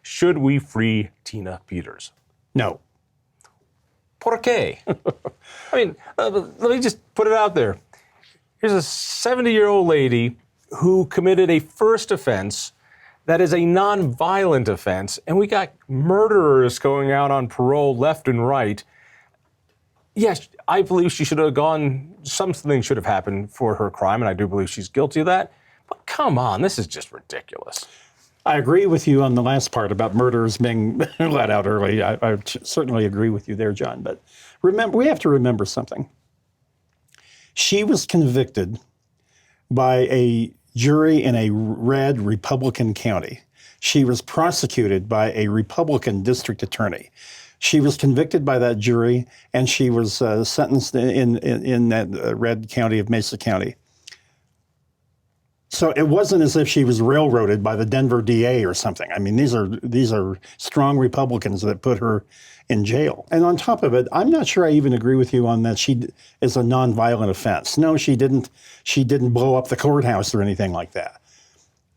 should we free Tina Peters? No. ¿Por qué? I mean, let me just put it out there. Here's a 70-year-old lady who committed a first offense that is a non-violent offense, and we got murderers going out on parole left and right. Yes, I believe she should have gone, something should have happened for her crime, and I do believe she's guilty of that. But come on, this is just ridiculous. I agree with you on the last part about murderers being let out early. I certainly agree with you there, John. But remember, we have to remember something. She was convicted by a jury in a red Republican county. She was prosecuted by a Republican district attorney. She was convicted by that jury, and she was sentenced in that red county of Mesa County. So it wasn't as if she was railroaded by the Denver DA or something. I mean, these are strong Republicans that put her in jail. And on top of it, I'm not sure I even agree with you on that she is a nonviolent offense. No, she didn't blow up the courthouse or anything like that.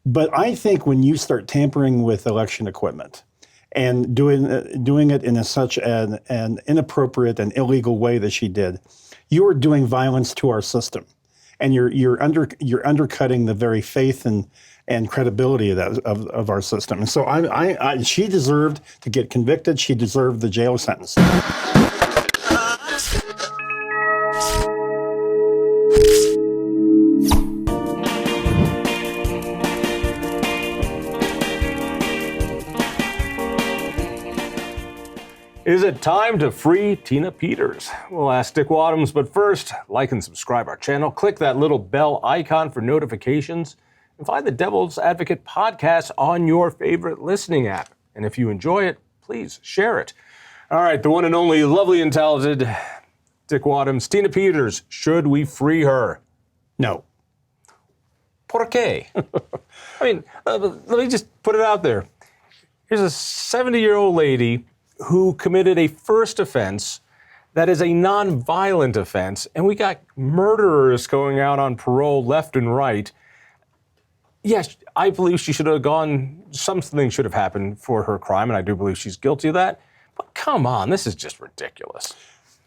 But I think when you start tampering with election equipment and doing it in such an inappropriate and illegal way that she did, you are doing violence to our system. And you're undercutting the very faith and credibility of our system. And so she deserved to get convicted. She deserved the jail sentence. Is it time to free Tina Peters? We'll ask Dick Wadhams, but first, like and subscribe our channel. Click that little bell icon for notifications, and find the Devil's Advocate podcast on your favorite listening app. And if you enjoy it, please share it. All right, the one and only lovely and talented Dick Wadhams. Tina Peters, should we free her? No. ¿Por qué? I mean, let me just put it out there. Here's a 70-year-old lady who committed a first offense that is a non-violent offense, and we got murderers going out on parole left and right. Yes, I believe she should have gone, something should have happened for her crime, and I do believe she's guilty of that. But come on, this is just ridiculous.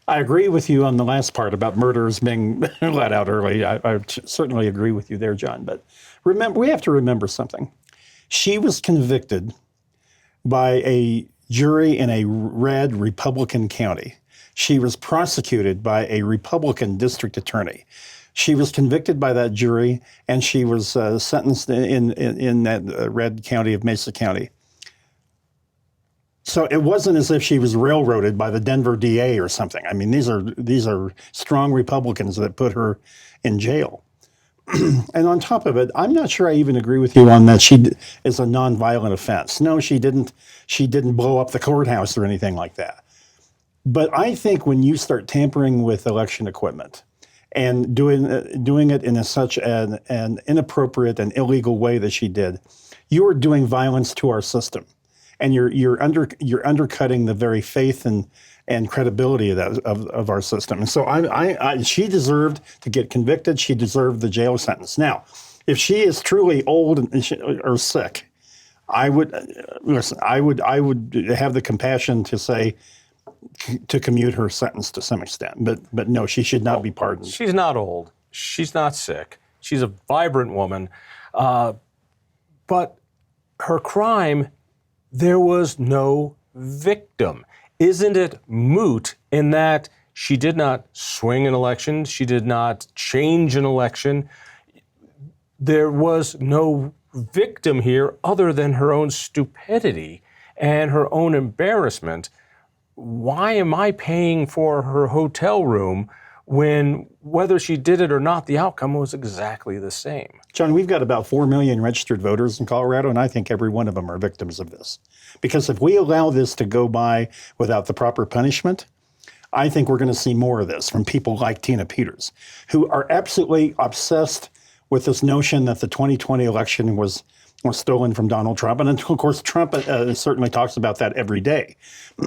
I agree with you on the last part about murderers being let out early. I certainly agree with you there, John. But remember, we have to remember something. She was convicted by a jury in a red Republican county. She was prosecuted by a Republican district attorney. She was convicted by that jury, and she was sentenced in that red county of Mesa County. So it wasn't as if she was railroaded by the Denver DA or something. I mean, these are strong Republicans that put her in jail. And on top of it, I'm not sure I even agree with you on that she is a nonviolent offense. No, she didn't blow up the courthouse or anything like that. But I think when you start tampering with election equipment and doing it in such an inappropriate and illegal way that she did, you are doing violence to our system, and you're undercutting the very faith and credibility of our system. And so she deserved to get convicted. She deserved the jail sentence. Now, if she is truly old or sick, I would have the compassion to say to commute her sentence to some extent. But no, she should not be pardoned. She's not old. She's not sick. She's a vibrant woman. But her crime, there was no victim. Isn't it moot in that she did not swing an election? She did not change an election. There was no victim here other than her own stupidity and her own embarrassment. Why am I paying for her hotel room when, whether she did it or not, the outcome was exactly the same? John, we've got about 4 million registered voters in Colorado, and I think every one of them are victims of this. Because if we allow this to go by without the proper punishment, I think we're going to see more of this from people like Tina Peters, who are absolutely obsessed with this notion that the 2020 election was stolen from Donald Trump. And of course, Trump certainly talks about that every day.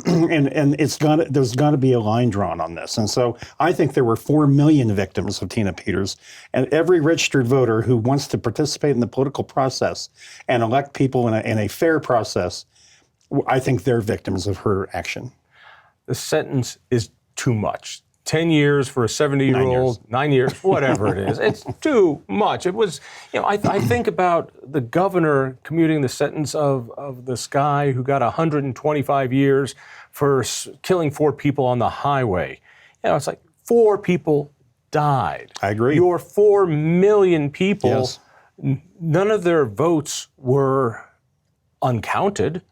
and there's got to be a line drawn on this. And so I think there were 4 million victims of Tina Peters. And every registered voter who wants to participate in the political process and elect people in a fair process I think they're victims of her action. The sentence is too much. 10 years for a 70-year-old, 9 years, whatever it is. It's too much. It was, I think about the governor commuting the sentence of this guy who got 125 years for killing 4 people on the highway. It's like 4 people died. I agree. Your 4 million people, Yes. None of their votes were uncounted.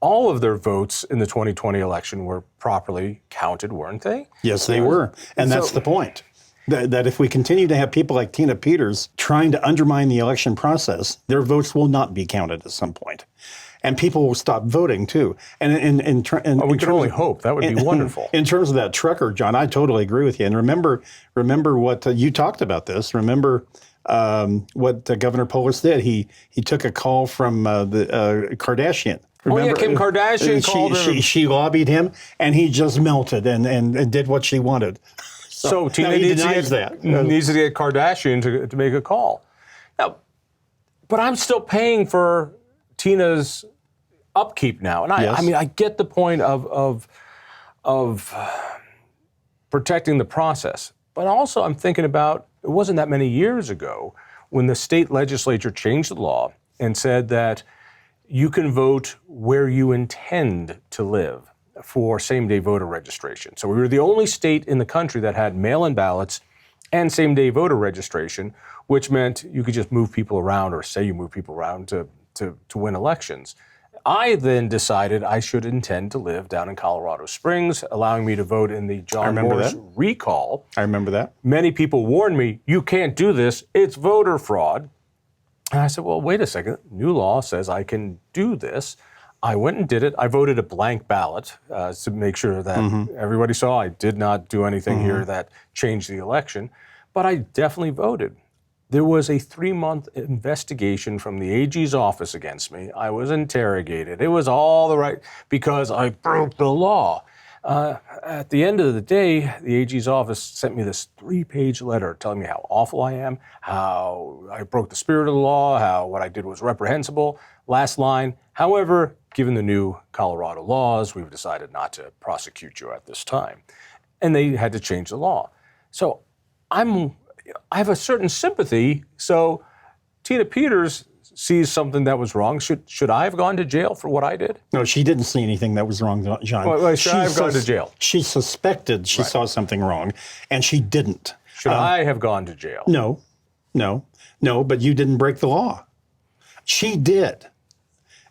All of their votes in the 2020 election were properly counted, weren't they? Yes, they were. And that's the point. That if we continue to have people like Tina Peters trying to undermine the election process, their votes will not be counted at some point. And people will stop voting, too. And we can only hope. That would be wonderful. In terms of that trucker, John, I totally agree with you. And remember what you talked about this. Remember what Governor Polis did. He took a call from the Kardashian. Remember, Kim Kardashian called him. She lobbied him, and he just melted and did what she wanted. So Tina needs to get Kardashian to make a call. Now, but I'm still paying for Tina's upkeep now, and I get the point of protecting the process, but also I'm thinking about it wasn't that many years ago when the state legislature changed the law and said that you can vote where you intend to live for same-day voter registration. So we were the only state in the country that had mail-in ballots and same-day voter registration, which meant you could just move people around or say you move people around to win elections. I then decided I should intend to live down in Colorado Springs, allowing me to vote in the John Morris recall. I remember that. Many people warned me, you can't do this, it's voter fraud. And I said, well, wait a second. New law says I can do this. I went and did it. I voted a blank ballot to make sure that everybody saw I did not do anything here that changed the election. But I definitely voted. There was a 3-month investigation from the AG's office against me. I was interrogated. It was all the right, because I broke the law. At the end of the day, the AG's office sent me this 3-page letter telling me how awful I am, how I broke the spirit of the law, how what I did was reprehensible. Last line, however, given the new Colorado laws, we've decided not to prosecute you at this time. And they had to change the law. So I have a certain sympathy. So Tina Peters sees something that was wrong. Should I have gone to jail for what I did? No, she didn't see anything that was wrong, John. Well, should I have gone to jail? She suspected she saw something wrong, and she didn't. Should I have gone to jail? No, but you didn't break the law. She did.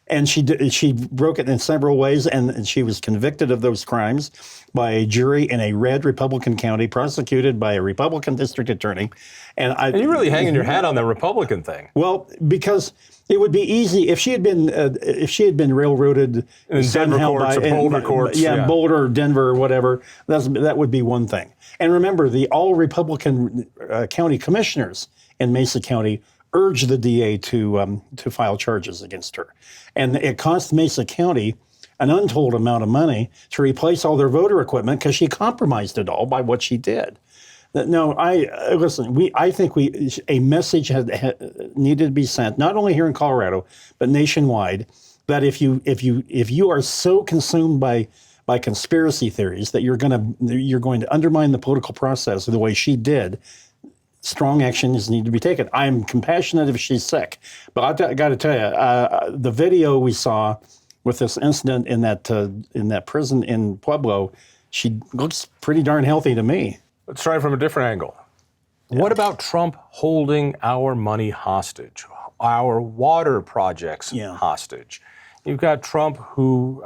And she broke it in several ways, and she was convicted of those crimes by a jury in a red Republican county, prosecuted by a Republican district attorney. And you're really hanging your hat on the Republican thing. Well, because it would be easy if she had been railroaded in Denver courts or Boulder courts, Boulder or Denver or whatever. That would be one thing. And remember, the all Republican county commissioners in Mesa County urged the DA to file charges against her. And it cost Mesa County an untold amount of money to replace all their voter equipment because she compromised it all by what she did. No, I think a message needed to be sent, not only here in Colorado, but nationwide, that if you are so consumed by conspiracy theories that you're going to undermine the political process the way she did, strong actions need to be taken. I'm compassionate if she's sick, but I got to tell you, the video we saw with this incident in that prison in Pueblo, she looks pretty darn healthy to me. Let's try it from a different angle. Yeah. What about Trump holding our money hostage, our water projects hostage? You've got Trump who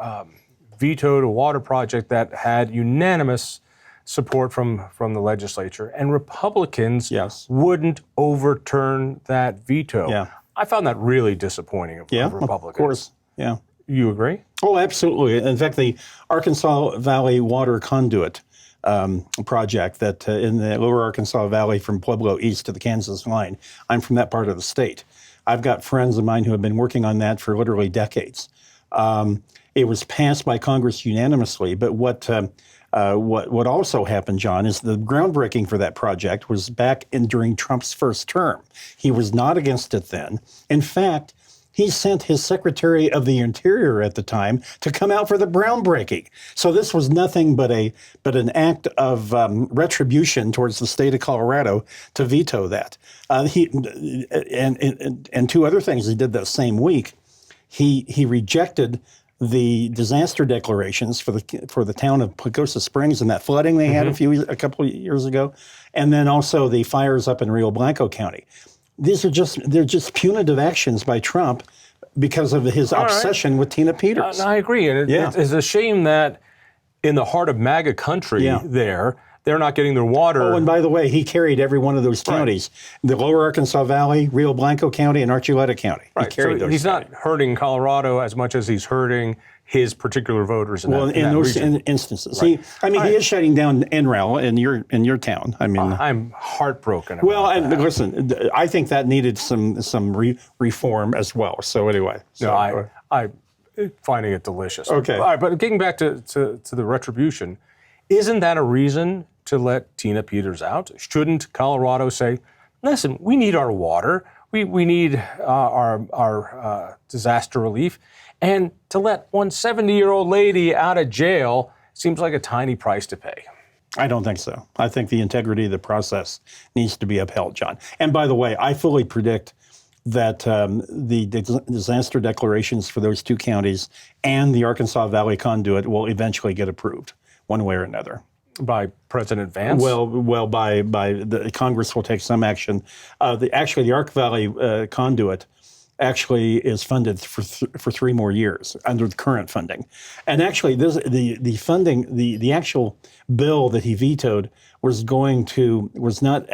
vetoed a water project that had unanimous support from the legislature, and Republicans wouldn't overturn that veto. Yeah. I found that really disappointing of Republicans. Of course, yeah. You agree? Oh, absolutely. In fact, the Arkansas Valley Water Conduit project that in the lower Arkansas Valley from Pueblo east to the Kansas line, I'm from that part of the state. I've got friends of mine who have been working on that for literally decades. It was passed by Congress unanimously, but what also happened, John, is the groundbreaking for that project was back during Trump's first term. He was not against it then. In fact, he sent his Secretary of the Interior at the time to come out for the groundbreaking. So this was nothing but an act of retribution towards the state of Colorado to veto that. And two other things he did that same week. He rejected the disaster declarations for the town of Pagosa Springs and that flooding they had a couple of years ago, and then also the fires up in Rio Blanco County. They're just punitive actions by Trump because of his obsession with Tina Peters. I agree, and it's a shame that in the heart of MAGA country they're not getting their water. Oh, and by the way, he carried every one of those counties. The Lower Arkansas Valley, Rio Blanco County, and Archuleta County. Right. He carried so those. He's not hurting Colorado as much as he's hurting his particular voters in that those region. instances. Right. He is shutting down NREL in your town. I mean, I'm heartbroken about that. Listen, I think that needed some reform as well. So anyway. I'm finding it delicious. Okay. All right, but getting back to the retribution, isn't that a reason to let Tina Peters out? Shouldn't Colorado say, listen, we need our water, we need our disaster relief, and to let one 70-year-old lady out of jail seems like a tiny price to pay. I don't think so. I think the integrity of the process needs to be upheld, John. And by the way, I fully predict that the disaster declarations for those two counties and the Arkansas Valley conduit will eventually get approved one way or another. By President Vance? Well, by the Congress will take some action. The Ark Valley conduit actually is funded for 3 more years under the current funding. And actually, the funding, the actual bill that he vetoed was not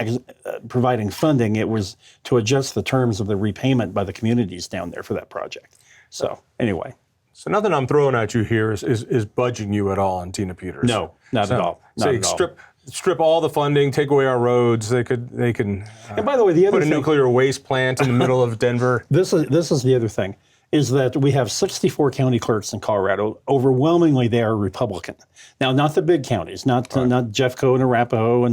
providing funding. It was to adjust the terms of the repayment by the communities down there for that project. So anyway. So nothing I'm throwing at you here is budging you at all on Tina Peters. No, not at all. Strip all the funding, take away our roads. They can. And by the way, the other put a nuclear waste plant in the middle of Denver. This is the other thing, is that we have 64 county clerks in Colorado. Overwhelmingly, they are Republican. Now, not the big counties, not Jeffco and Arapahoe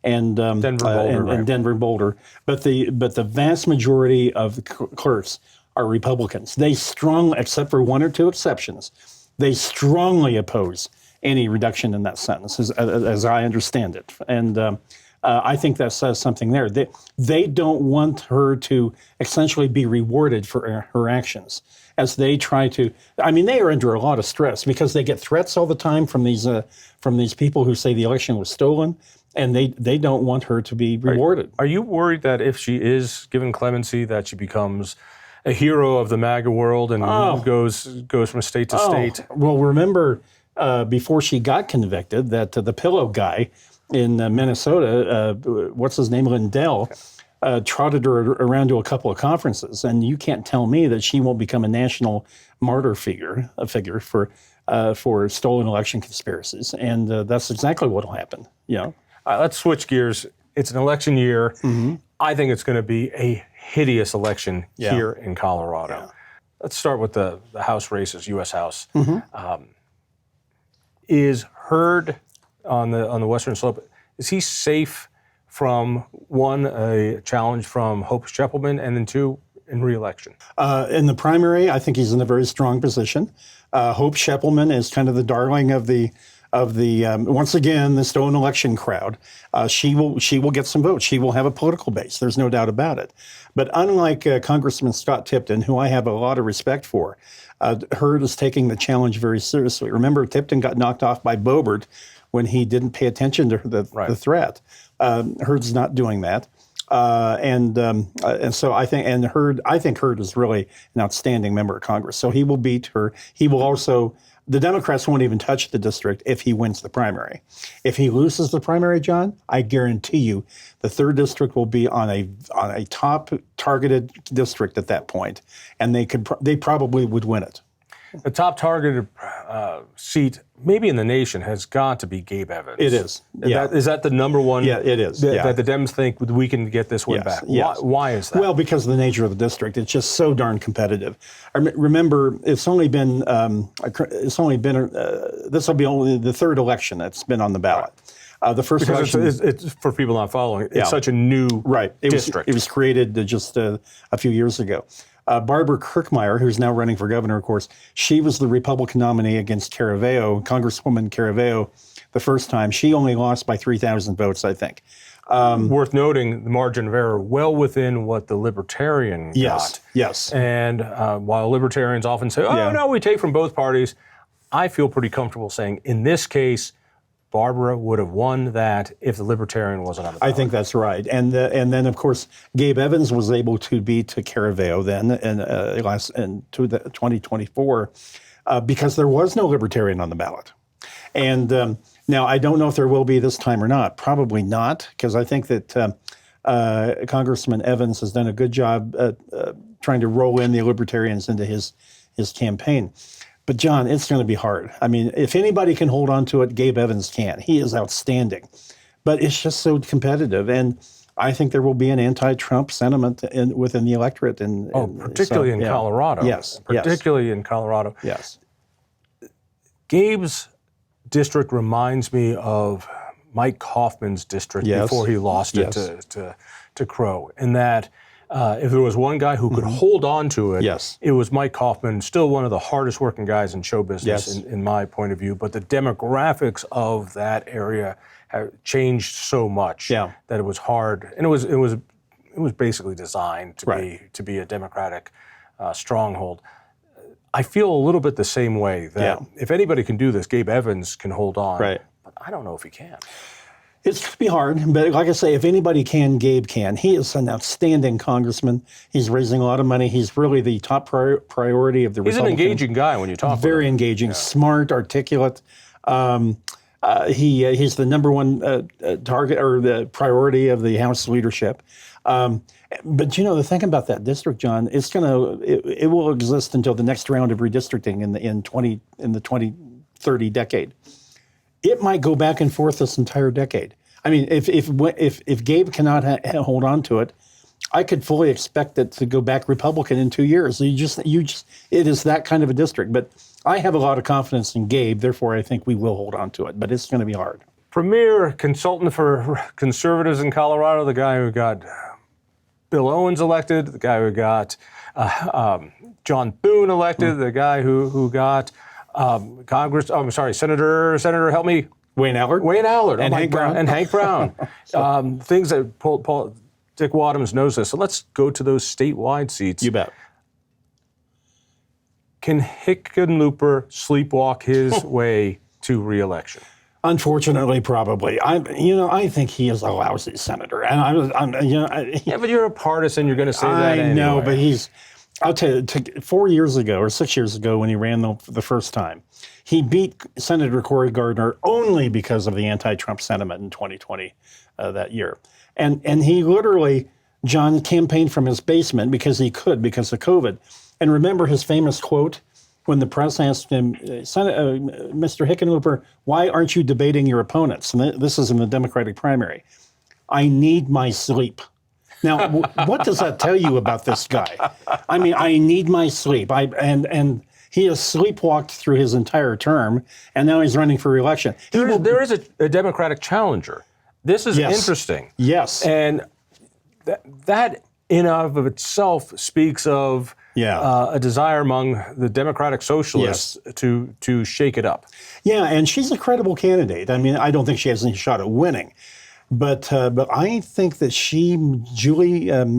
and Denver, Boulder, and Denver and Boulder, but the vast majority of the clerks are Republicans. They strongly, except for 1 or 2 exceptions, they strongly oppose any reduction in that sentence, as I understand it. And I think that says something there. They don't want her to essentially be rewarded for her actions as they try to. I mean, they are under a lot of stress because they get threats all the time from these people who say the election was stolen, and they don't want her to be rewarded. Are you worried that if she is given clemency, that she becomes a hero of the MAGA world and goes from state to state? Well, remember before she got convicted that the pillow guy in Minnesota, what's his name, Lindell, trotted her around to a couple of conferences, and you can't tell me that she won't become a national martyr figure for stolen election conspiracies, and that's exactly what will happen. All right, let's switch gears. It's an election year. Mm-hmm. I think it's going to be a hideous election here in Colorado. Yeah. Let's start with the House races, U.S. House. Mm-hmm. Is Hurd on the Western Slope, is he safe from, 1, a challenge from Hope Scheppelman, and then 2, in reelection? In the primary, I think he's in a very strong position. Hope Scheppelman is kind of the darling of the once again, the stolen election crowd. She will get some votes. She will have a political base. There's no doubt about it. But unlike Congressman Scott Tipton, who I have a lot of respect for, Hurd is taking the challenge very seriously. Remember, Tipton got knocked off by Boebert when he didn't pay attention to the threat. Hurd's not doing that. And so I think Hurd is really an outstanding member of Congress. So he will beat her. He will also. The Democrats won't even touch the district if he wins the primary. If he loses the primary, John, I guarantee you the 3rd district will be on a top targeted district at that point, and they probably would win it. The top targeted seat, maybe in the nation, has got to be Gabe Evans. It is. Yeah. Is that the number one? Yeah, it is. That the Dems think we can get this one back. Yes. Why is that? Well, because of the nature of the district. It's just so darn competitive. Remember, this will be only the 3rd election that's been on the ballot. The first election, it's for people not following. It's such a new district. It was created just a few years ago. Barbara Kirkmeyer, who's now running for governor, of course, she was the Republican nominee against Caraveo, Congresswoman Caraveo, the first time. She only lost by 3,000 votes, I think. Worth noting, the margin of error well within what the Libertarian got. Yes. And while Libertarians often say, oh, no, we take from both parties, I feel pretty comfortable saying, in this case, Barbara would have won that if the Libertarian wasn't on the ballot. I think that's right. And then, of course, Gabe Evans was able to beat Caraveo then in 2024 because there was no Libertarian on the ballot. And now, I don't know if there will be this time or not. Probably not, because I think that Congressman Evans has done a good job trying to roll in the Libertarians into his campaign. But, John, it's going to be hard. I mean, if anybody can hold on to it, Gabe Evans can. He is outstanding. But it's just so competitive. And I think there will be an anti-Trump sentiment within the electorate. Particularly in Colorado. Yes. Particularly in Colorado. Yes. Gabe's district reminds me of Mike Kaufman's district before he lost it to Crow, in that if there was one guy who could hold on to it, it was Mike Kaufman, still one of the hardest working guys in show business in my point of view. But the demographics of that area have changed so much that it was hard, and it was basically designed to be a Democratic stronghold. I feel a little bit the same way that if anybody can do this, Gabe Evans can hold on. Right. But I don't know if he can. It's going to be hard, but like I say, if anybody can, Gabe can. He is an outstanding congressman. He's raising a lot of money. He's really the top priority of the Republican. He's an engaging guy when you talk to him. Very engaging, smart, articulate. He's the number one target or the priority of the House leadership. But you know, the thing about that district, John, it will exist until the next round of redistricting in the 2030 decade. It might go back and forth this entire decade. I mean, if Gabe cannot hold on to it, I could fully expect it to go back Republican in 2 years. It is that kind of a district. But I have a lot of confidence in Gabe, therefore I think we will hold on to it. But it's going to be hard. Premier consultant for conservatives in Colorado, the guy who got Bill Owens elected, the guy who got John Thune elected, the guy who got Senator, help me. Wayne Allard. And Hank Brown. And Hank Brown. Things that Dick Wadhams knows this. So let's go to those statewide seats. You bet. Can Hickenlooper sleepwalk his way to reelection? Unfortunately, probably. I think he is a lousy senator, and but you're a partisan. You're going to say that anyway. I know, but I'll tell you, 4 years ago or 6 years ago when he ran the first time, he beat Senator Cory Gardner only because of the anti-Trump sentiment in 2020 that year. And he literally, John, campaigned from his basement because he could, because of COVID. And remember his famous quote when the press asked him, Mr. Hickenlooper, why aren't you debating your opponents? And this is in the Democratic primary. I need my sleep. Now, what does that tell you about this guy? I mean, I need my sleep. And he has sleepwalked through his entire term, and now he's running for re-election. There is a Democratic challenger. This is interesting. Yes. And that in of itself speaks of a desire among the Democratic Socialists to shake it up. Yeah, and she's a credible candidate. I mean, I don't think she has any shot at winning. But I think that Julie, I'm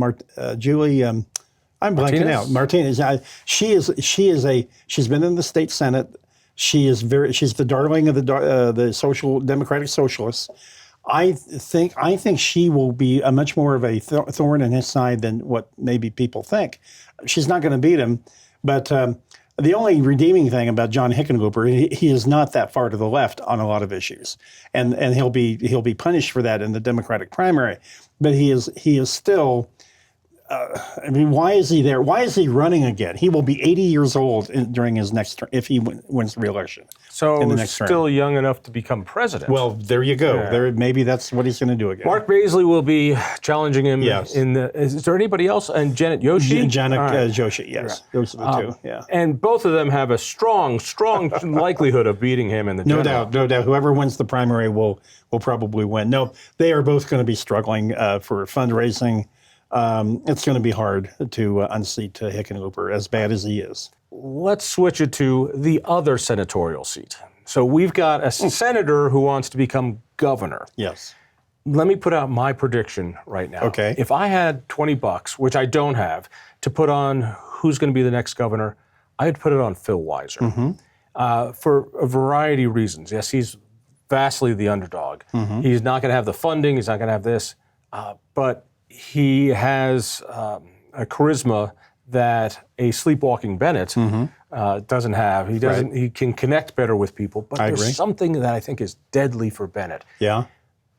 blanking out. Martinez. She's been in the state Senate. She's the darling of the Democratic Socialists. I think she will be a much more of a thorn in his side than what maybe people think. She's not going to beat him, but the only redeeming thing about John Hickenlooper, he is not that far to the left on a lot of issues, and he'll be punished for that in the Democratic primary. But he is still. I mean, why is he there? Why is he running again? He will be 80 years old during his next term if he wins re-election. So still young enough to become president. Well, there you go. Yeah. Maybe that's what he's going to do again. Mark Baisley will be challenging him. Yes. Is there anybody else? And Janet Yoshi? Janet Yoshi, yes. Those are the two, yeah. And both of them have a strong likelihood of beating him in the general. No doubt. Whoever wins the primary will probably win. No, they are both going to be struggling for fundraising. it's going to be hard to unseat Hickenlooper, as bad as he is. Let's switch it to the other senatorial seat. So we've got a senator who wants to become governor. Yes. Let me put out my prediction right now. Okay. If I had $20, which I don't have, to put on who's going to be the next governor, I'd put it on Phil Weiser for a variety of reasons. Yes, he's vastly the underdog. He's not going to have the funding. He's not going to have this. But he has a charisma that a sleepwalking Bennett doesn't have. He doesn't. He can connect better with people. But there's something that I think is deadly for Bennett. Yeah.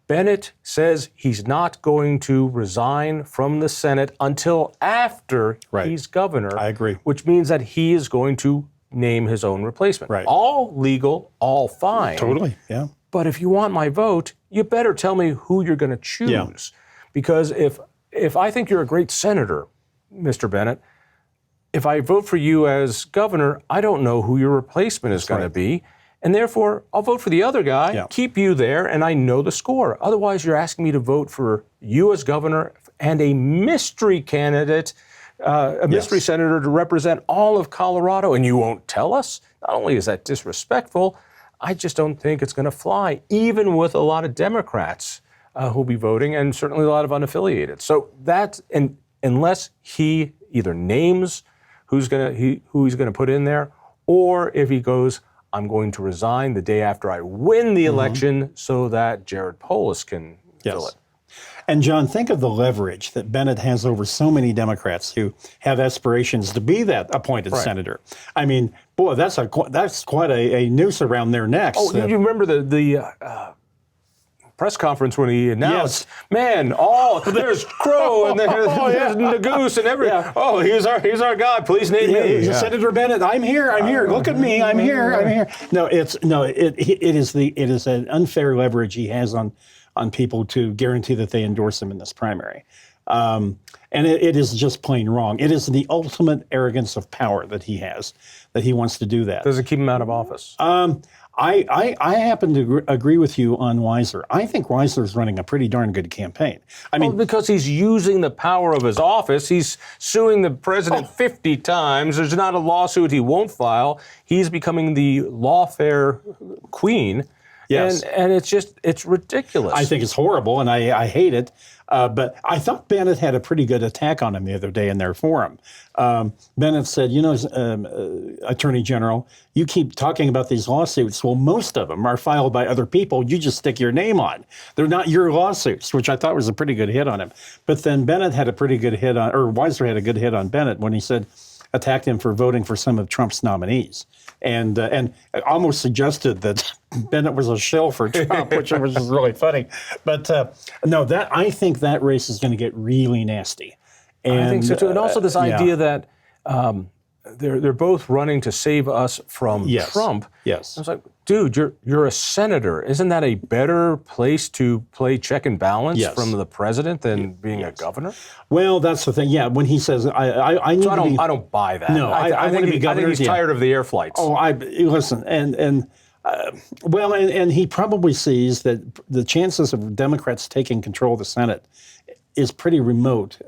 Bennett says he's not going to resign from the Senate until after he's governor. I agree. Which means that he is going to name his own replacement. Right. All legal, all fine. Totally. Yeah. But if you want my vote, you better tell me who you're going to choose. Yeah. Because if I think you're a great senator, Mr. Bennett, if I vote for you as governor, I don't know who your replacement is going to be. And therefore, I'll vote for the other guy, keep you there, and I know the score. Otherwise, you're asking me to vote for you as governor and a mystery candidate, a mystery senator to represent all of Colorado, and you won't tell us? Not only is that disrespectful, I just don't think it's going to fly, even with a lot of Democrats who'll be voting, and certainly a lot of unaffiliated. So that's, and unless he either names who he's going to put in there, or if he goes, I'm going to resign the day after I win the election so that Jared Polis can fill it. And John, think of the leverage that Bennett has over so many Democrats who have aspirations to be that appointed senator. I mean, boy, that's quite a noose around their necks. Oh, you remember the press conference when he announced, man, there's Crow and there's Nagoose and everything. Oh, he's our guy. Please name me. Senator Bennett, I'm here. Look at me. I'm here. No, it is an unfair leverage he has on people to guarantee that they endorse him in this primary. And it is just plain wrong. It is the ultimate arrogance of power that he has, that he wants to do that. Does it keep him out of office? I happen to agree with you on Weiser. I think Weiser's running a pretty darn good campaign. I mean, because he's using the power of his office. He's suing the president 50 times. There's not a lawsuit he won't file. He's becoming the lawfare queen. Yes. And it's ridiculous. I think it's horrible, and I hate it. But I thought Bennett had a pretty good attack on him the other day in their forum. Bennett said, Attorney General, you keep talking about these lawsuits. Well, most of them are filed by other people. You just stick your name on. They're not your lawsuits, which I thought was a pretty good hit on him. But then Bennett had a pretty good hit on, or Weiser had a good hit on Bennett when he attacked him for voting for some of Trump's nominees. And almost suggested that Bennett was a shill for Trump, which was really funny. But no, I think that race is going to get really nasty. And, I think so too. And also this idea that they're both running to save us from Trump. Yes. I was like, dude, you're a senator. Isn't that a better place to play check and balance from the president than being a governor? Well, that's the thing. Yeah, when he says, I don't buy that. No, I want to be governor. I think he's tired of the air flights. Oh, listen, and he probably sees that the chances of Democrats taking control of the Senate is pretty remote.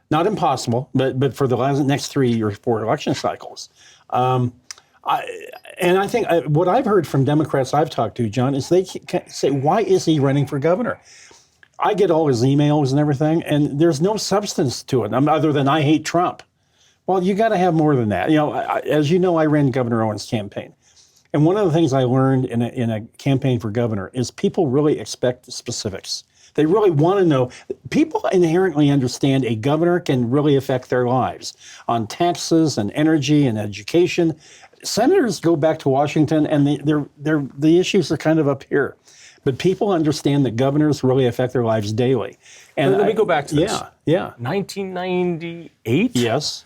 Not impossible, but for the next 3 or 4 election cycles. And I think what I've heard from Democrats I've talked to, John, is they say, why is he running for governor? I get all his emails and everything, and there's no substance to it other than I hate Trump. Well, you got to have more than that. As you know, I ran Governor Owens' campaign. And one of the things I learned in a campaign for governor is people really expect specifics. They really want to know. People inherently understand a governor can really affect their lives on taxes and energy and education. Senators go back to Washington, and the issues are kind of up here. But people understand that governors really affect their lives daily. And let me go back to this. Yeah. 1998? Yes.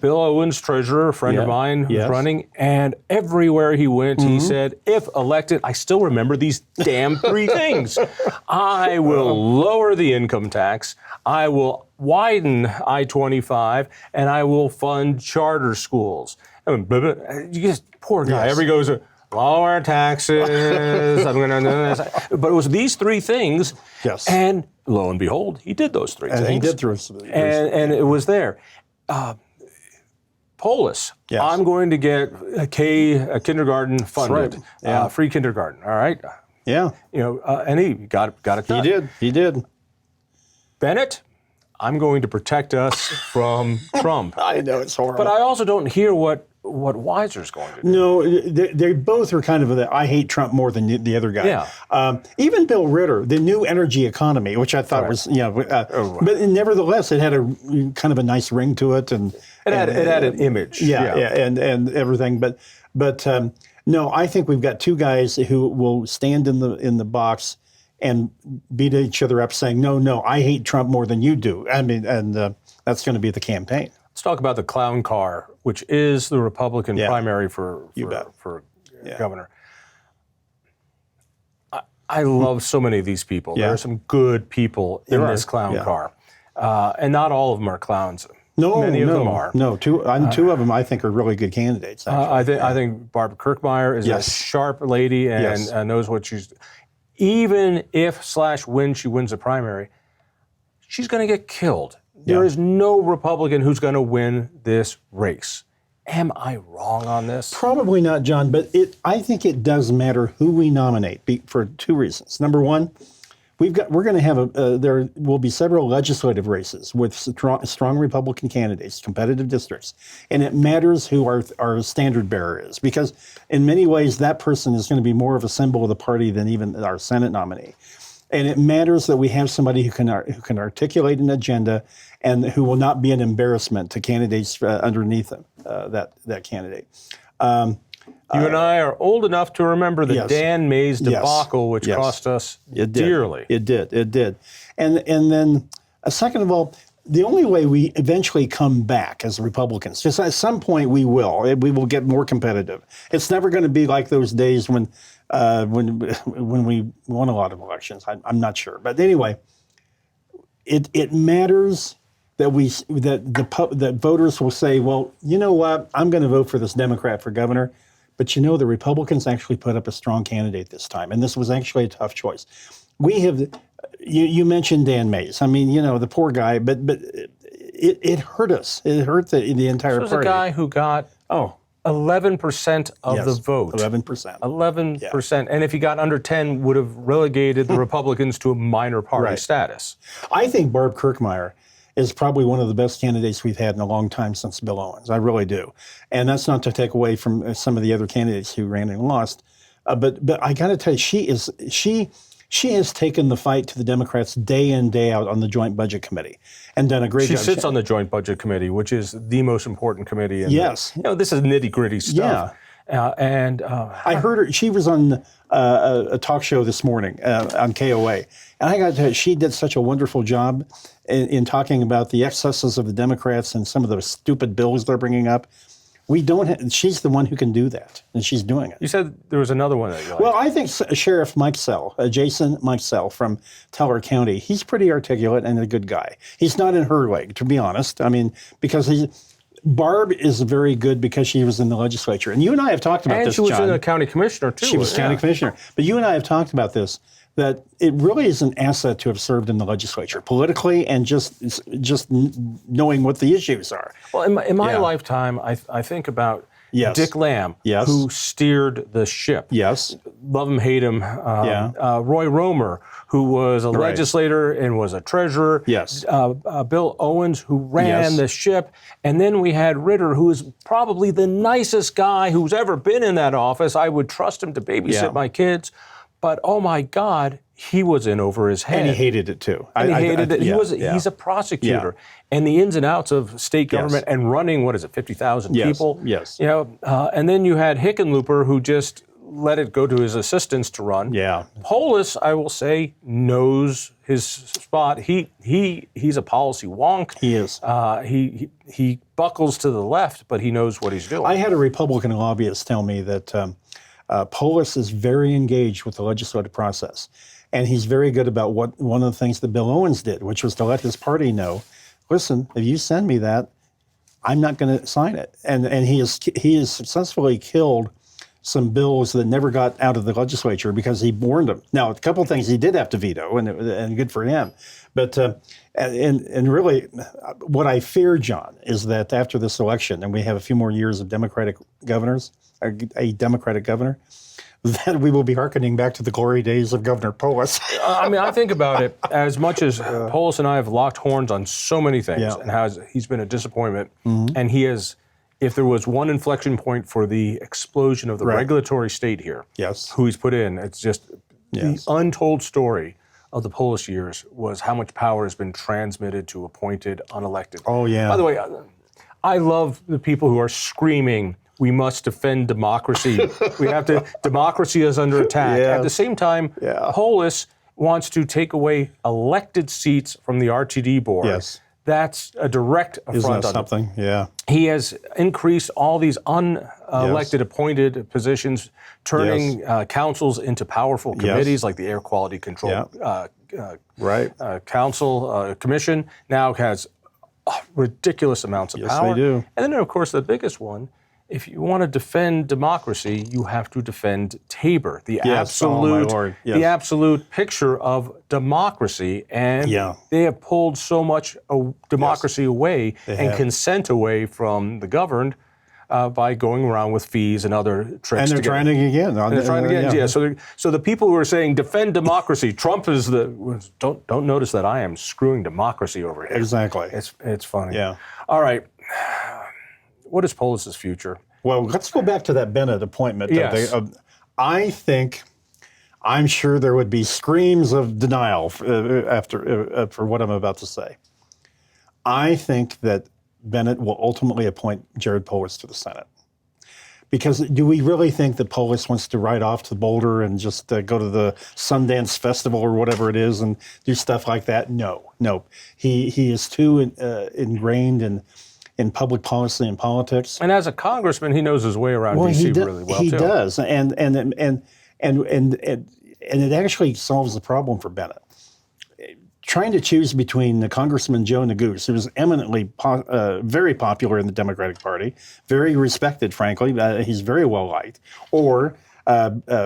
Bill Owens, treasurer, a friend of mine, was running, and everywhere he went, he said, if elected, I still remember these damn 3 things. I will lower the income tax, I will widen I-25, and I will fund charter schools. I mean, you just, poor guy, every goes, lower taxes, I'm going to do this. But it was these 3 things. Yes. And lo and behold, he did those three things. He did through and it was there. Polis, Yes. I'm going to get a kindergarten funded, right. Yeah. free kindergarten. All right, Yeah, and he got it done. he did. Bennett, I'm going to protect us from Trump. I know it's horrible. But I also don't hear what Weiser's going to do. No, they both are kind of I hate Trump more than the other guy. Yeah. Even Bill Ritter, the new energy economy, which I thought was, but nevertheless, it had a kind of a nice ring to it, and it had an image. Yeah, and everything. But no, I think we've got two guys who will stand in the box and beat each other up, saying, no, I hate Trump more than you do. I mean, and that's going to be the campaign. Let's talk about the clown car, which is the Republican primary for governor. I love so many of these people. Yeah. There are some good people in this clown car, and not all of them are clowns. Many of them are. No, two of them I think are really good candidates. I think Barbara Kirkmeyer is a sharp lady and knows what she's. Even if / when she wins the primary, she's going to get killed. There is no Republican who's going to win this race. Am I wrong on this? Probably not, John, but I think it does matter who we nominate for two reasons. Number one, we're going to have there will be several legislative races with strong Republican candidates, competitive districts, and it matters who our standard bearer is, because in many ways that person is going to be more of a symbol of the party than even our Senate nominee. And it matters that we have somebody who can articulate an agenda and who will not be an embarrassment to candidates underneath them, that candidate. You and I are old enough to remember the Dan Mays debacle, which cost us dearly. It did. And then, second of all, the only way we eventually come back as Republicans, because at some point we will get more competitive. It's never going to be like those days when we won a lot of elections. I'm not sure, but anyway, it matters that voters will say, well, you know what, I'm going to vote for this Democrat for governor, but the Republicans actually put up a strong candidate this time, and this was actually a tough choice. We have. You mentioned Dan Mays. I mean, the poor guy, but it hurt us. It hurt the entire party. This was a guy who got 11% of the vote. 11%. 11%. And if he got under 10, would have relegated the Republicans to a minor party status. I think Barb Kirkmeyer is probably one of the best candidates we've had in a long time since Bill Owens. I really do. And that's not to take away from some of the other candidates who ran and lost. But I got to tell you, she has taken the fight to the Democrats day in, day out on the Joint Budget Committee and done a great job. She sits on the Joint Budget Committee, which is the most important committee. Yes. This is nitty-gritty stuff. Yeah. I heard her, she was on a talk show this morning on KOA. And I got to tell you, she did such a wonderful job in talking about the excesses of the Democrats and some of the stupid bills they're bringing up. She's the one who can do that, and she's doing it. You said there was another one that you liked. Well, I think Sheriff Jason Mikesell from Teller County, he's pretty articulate and a good guy. He's not in her league, to be honest. I mean, because Barb is very good because she was in the legislature. And you and I have talked about this, John. And she was a counny commissioner, too. She was county commissioner. But you and I have talked about this, that it really is an asset to have served in the legislature politically and just knowing what the issues are. Well, in my lifetime, I think about Dick Lamb, who steered the ship. Yes. Love him, hate him. Roy Romer, who was a legislator and was a treasurer. Yes. Bill Owens, who ran the ship. And then we had Ritter, who is probably the nicest guy who's ever been in that office. I would trust him to babysit my kids. But, oh, my God, he was in over his head. And he hated it, too. And he hated it. He's a prosecutor. And the ins and outs of state government and running, 50,000 people? Yes. And then you had Hickenlooper, who just let it go to his assistants to run. Yeah. Polis, I will say, knows his spot. He's a policy wonk. He is. He buckles to the left, but he knows what he's doing. I had a Republican lobbyist tell me that Polis is very engaged with the legislative process. And he's very good about one of the things that Bill Owens did, which was to let his party know, listen, if you send me that, I'm not going to sign it. And he has successfully killed some bills that never got out of the legislature because he warned them. Now, a couple of things he did have to veto, and good for him. But and really, what I fear, John, is that after this election, and we have a few more years of Democratic governors, a Democratic governor, that we will be hearkening back to the glory days of Governor Polis. I mean, I think about it, as much as Polis and I have locked horns on so many things, and he's been a disappointment, and he has. If there was one inflection point for the explosion of the regulatory state here, who he's put in, it's just the untold story of the Polish years was how much power has been transmitted to appointed, unelected. Oh, yeah. By the way, I love the people who are screaming, we must defend democracy. Democracy is under attack. Yeah. At the same time, Polis wants to take away elected seats from the RTD board. Yes. That's a direct affront. Isn't that something? Yeah. He has increased all these unelected appointed positions, turning councils into powerful committees like the Air Quality Control Council Commission now has ridiculous amounts of power. Yes, they do. And then, of course, the biggest one, if you want to defend democracy, you have to defend Tabor, the absolute picture of democracy. And they have pulled so much democracy away and consent away from the governed by going around with fees and other tricks. And they're trying it again. They're trying again. Yeah. So the people who are saying defend democracy, Trump is don't notice that I am screwing democracy over here. Exactly. It's funny. Yeah. All right. What is Polis's future? Well, let's go back to that Bennett appointment. Yes. I'm sure there would be screams of denial for what I'm about to say. I think that Bennett will ultimately appoint Jared Polis to the Senate. Because do we really think that Polis wants to ride off to Boulder and just go to the Sundance Festival or whatever it is and do stuff like that? No. He is too ingrained in public policy and politics. And as a congressman, he knows his way around D.C. really well, he too. He does, and it actually solves the problem for Bennett. Trying to choose between the Congressman Joe Neguse, who was eminently very popular in the Democratic Party, very respected, frankly, he's very well liked, or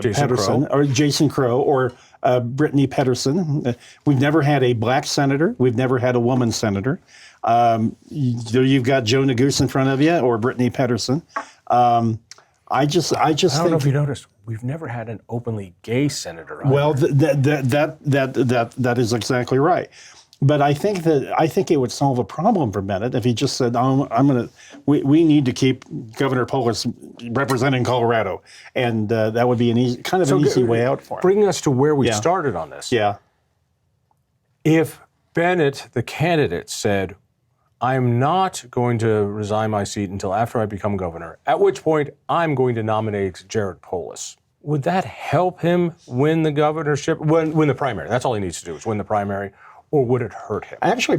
Jason Crow, or Brittany Pedersen. We've never had a black senator. We've never had a woman senator. You've got Joe Neguse in front of you, or Brittany Pedersen. I don't know if you noticed, we've never had an openly gay senator. Well, that is exactly right. But I think it would solve a problem for Bennett if he just said, we need to keep Governor Polis representing Colorado. And that would be an easy way out for him. Bringing us to where we started on this. Yeah. If Bennett, the candidate, said, I'm not going to resign my seat until after I become governor, at which point I'm going to nominate Jared Polis, would that help him win the governorship, win the primary? That's all he needs to do is win the primary. Or would it hurt him? Actually,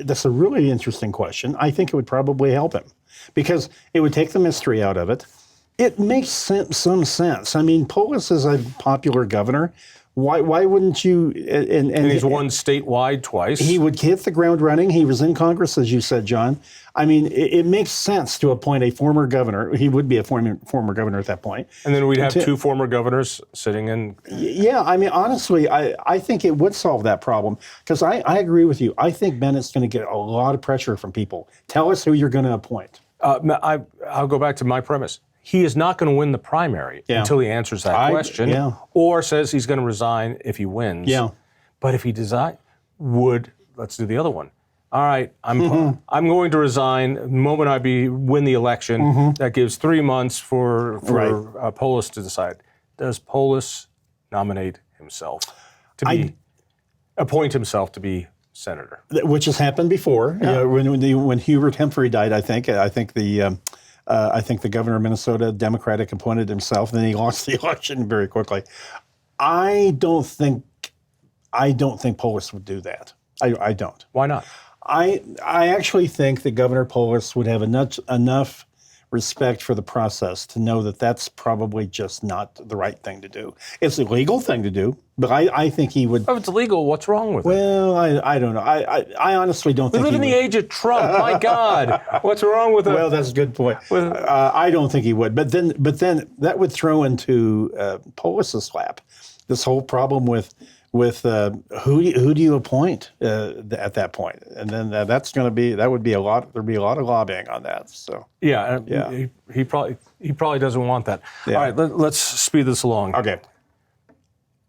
that's a really interesting question. I think it would probably help him because it would take the mystery out of it. It makes some sense. I mean, Polis is a popular governor. Why wouldn't you? And he's won statewide twice. He would hit the ground running. He was in Congress, as you said, John. I mean, it makes sense to appoint a former governor. He would be a former governor at that point. And then we'd have two former governors sitting in. Yeah, I mean, honestly, I think it would solve that problem because I agree with you. I think Bennett's going to get a lot of pressure from people. Tell us who you're going to appoint. I'll go back to my premise. He is not going to win the primary until he answers that question or says he's going to resign if he wins. Yeah. But if he let's do the other one. All right, I'm going to resign the moment I win the election. That gives 3 months for Polis to decide. Does Polis nominate himself appoint himself to be senator? Which has happened before. Yeah. When Hubert Humphrey died, I think the governor of Minnesota, Democratic, appointed himself, and then he lost the election very quickly. I don't think Polis would do that. I don't. Why not? I actually think that Governor Polis would have enough respect for the process to know that that's probably just not the right thing to do. It's a legal thing to do, but I think he would. If it's illegal, what's wrong with it? Well, I don't know. I honestly don't think We live in the age of Trump. My God, what's wrong with it? Well, that's a good point. I don't think he would. But then that would throw into Polis's lap this whole problem with who do you appoint at that point, and then that would be a lot. There'd be a lot of lobbying on that. So yeah. He probably doesn't want that. Yeah. All right, let's speed this along. Okay.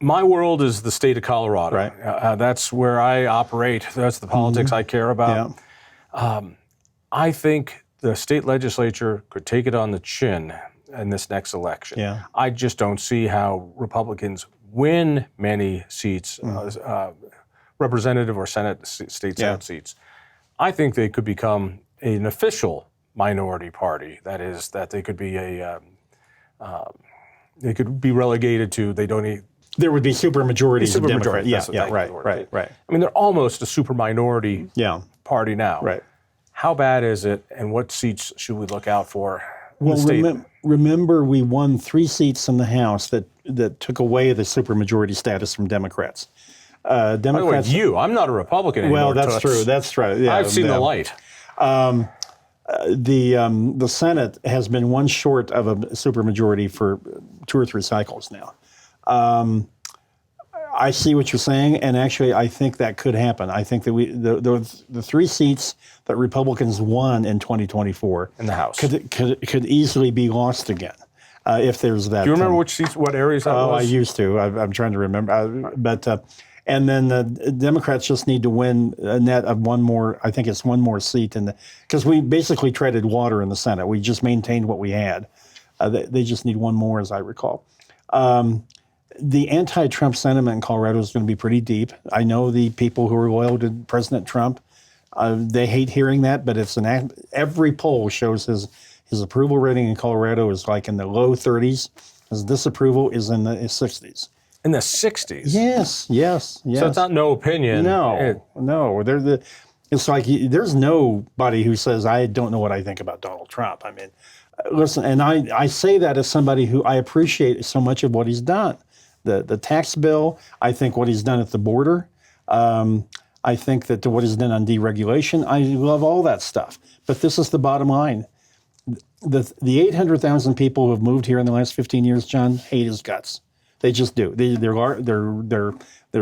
My world is the state of Colorado. Right. That's where I operate. That's the politics I care about. Yeah. I think the state legislature could take it on the chin in this next election. Yeah. I just don't see how Republicans win many seats, representative or state Senate seats. I think they could become an official minority party. That is, that they could be they could be relegated to they don't need. There would be super majorities of Supermajority, Democrats. that's what Right. I mean, they're almost a super minority party now. Right. How bad is it, and what seats should we look out for? Well, remember we won 3 seats in the House that took away the supermajority status from Democrats. Democrats. By the way, I'm not a Republican anymore. Well, that's true. That's right. Yeah, I've seen the light. The Senate has been one short of a supermajority for 2 or 3 cycles now. I see what you're saying, and actually, I think that could happen. I think that the 3 seats that Republicans won in 2024 in the House could easily be lost again if there's that. Do you remember which seats, what areas that was? Oh, I used to. I'm trying to remember, and then the Democrats just need to win a net of one more. I think it's one more seat because we basically treaded water in the Senate. We just maintained what we had. They just need one more, as I recall. The anti-Trump sentiment in Colorado is going to be pretty deep. I know the people who are loyal to President Trump, they hate hearing that, but every poll shows his approval rating in Colorado is like in the low 30s. His disapproval is in the 60s. In the 60s? Yes. So it's not no opinion. No. It's like there's nobody who says, I don't know what I think about Donald Trump. I mean, listen, and I say that as somebody who I appreciate so much of what he's done. The tax bill, I think what he's done at the border, I think that what he's done on deregulation, I love all that stuff. But this is the bottom line. The 800,000 people who have moved here in the last 15 years, John, hate his guts. They just do. They're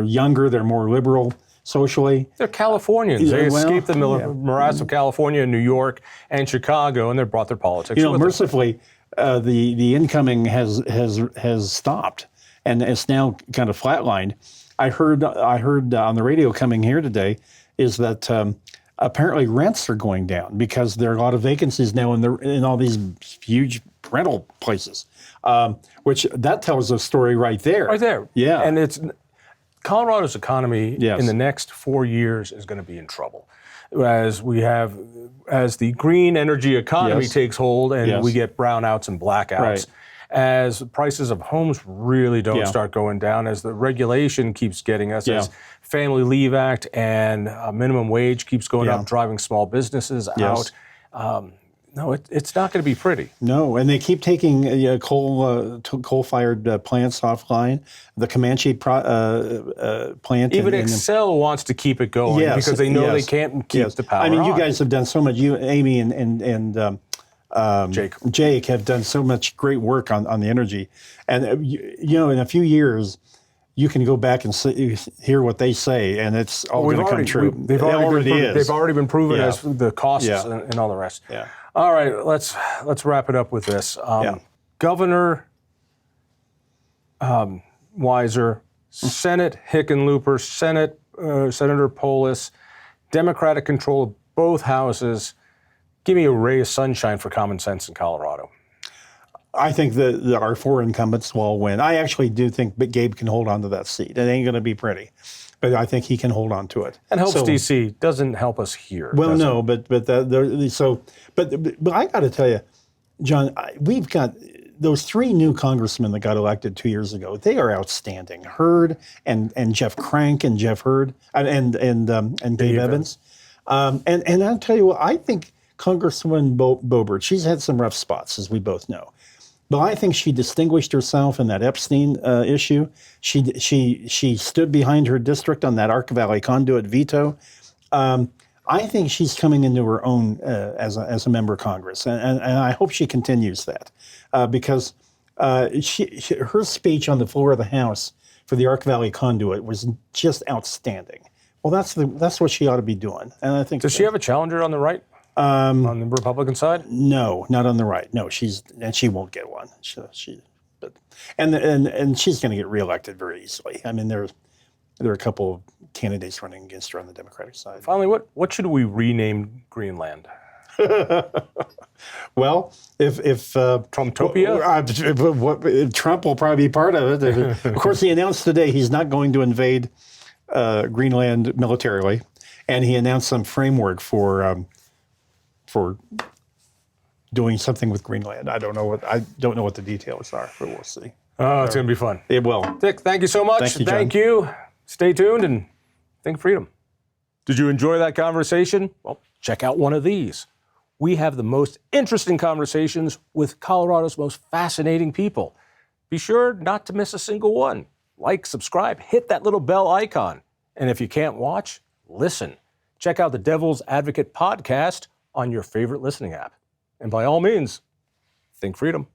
younger, they're more liberal socially. They're Californians. They escaped the morass of California and New York and Chicago, and they brought their politics with them. Mercifully, the incoming has stopped, and it's now kind of flatlined. I heard on the radio coming here today is that apparently rents are going down because there are a lot of vacancies now in all these huge rental places, which that tells a story right there. Right there. Yeah. And Colorado's economy in the next 4 years is going to be in trouble. As the green energy economy takes hold and we get brownouts and blackouts, as prices of homes really don't start going down, as the regulation keeps getting us, as Family Leave Act and minimum wage keeps going up, driving small businesses out. No, it's not going to be pretty. No, and they keep taking coal-fired plants offline. The Comanche plant. Even Excel wants to keep it going because they know they can't keep the power on. You guys have done so much. You, Amy, and Jake have done so much great work on the energy. And, in a few years, you can go back and hear what they say, and it's all going to come true. They've already been proven as the costs and all the rest. Yeah. All right, let's wrap it up with this. Governor Weiser, Senate Hickenlooper, Senator Polis, Democratic control of both houses. Give me a ray of sunshine for common sense in Colorado. I think that our 4 incumbents will all win. I actually do think Gabe can hold on to that seat. It ain't going to be pretty, but I think he can hold on to it. And helps DC doesn't help us here. Well, no, but I got to tell you, John, we've got those 3 new congressmen that got elected 2 years ago. They are outstanding. Hurd and Jeff Crank and Jeff Hurd and Dave Evans. And I'll tell you what, I think Congresswoman Boebert, she's had some rough spots, as we both know. But I think she distinguished herself in that Epstein issue. She stood behind her district on that Ark Valley conduit veto. I think she's coming into her own as a member of Congress, and I hope she continues that because her speech on the floor of the House for the Ark Valley conduit was just outstanding. Well, that's what she ought to be doing, and I think. Does she have a challenger on the right? On the Republican side? No, not on the right. No, she won't get one. And she's going to get reelected very easily. I mean, there are a couple of candidates running against her on the Democratic side. Finally, what should we rename Greenland? Well, if Trumptopia? Trump will probably be part of it. Of course, he announced today he's not going to invade Greenland militarily, and he announced some framework for doing something with Greenland. I don't know what the details are, but we'll see. Oh, it's going to be fun. It will. Dick, thank you so much. Thank you, John. Thank you. Stay tuned and think freedom. Did you enjoy that conversation? Well, check out one of these. We have the most interesting conversations with Colorado's most fascinating people. Be sure not to miss a single one. Like, subscribe, hit that little bell icon. And if you can't watch, listen. Check out the Devil's Advocate podcast on your favorite listening app. And by all means, think freedom.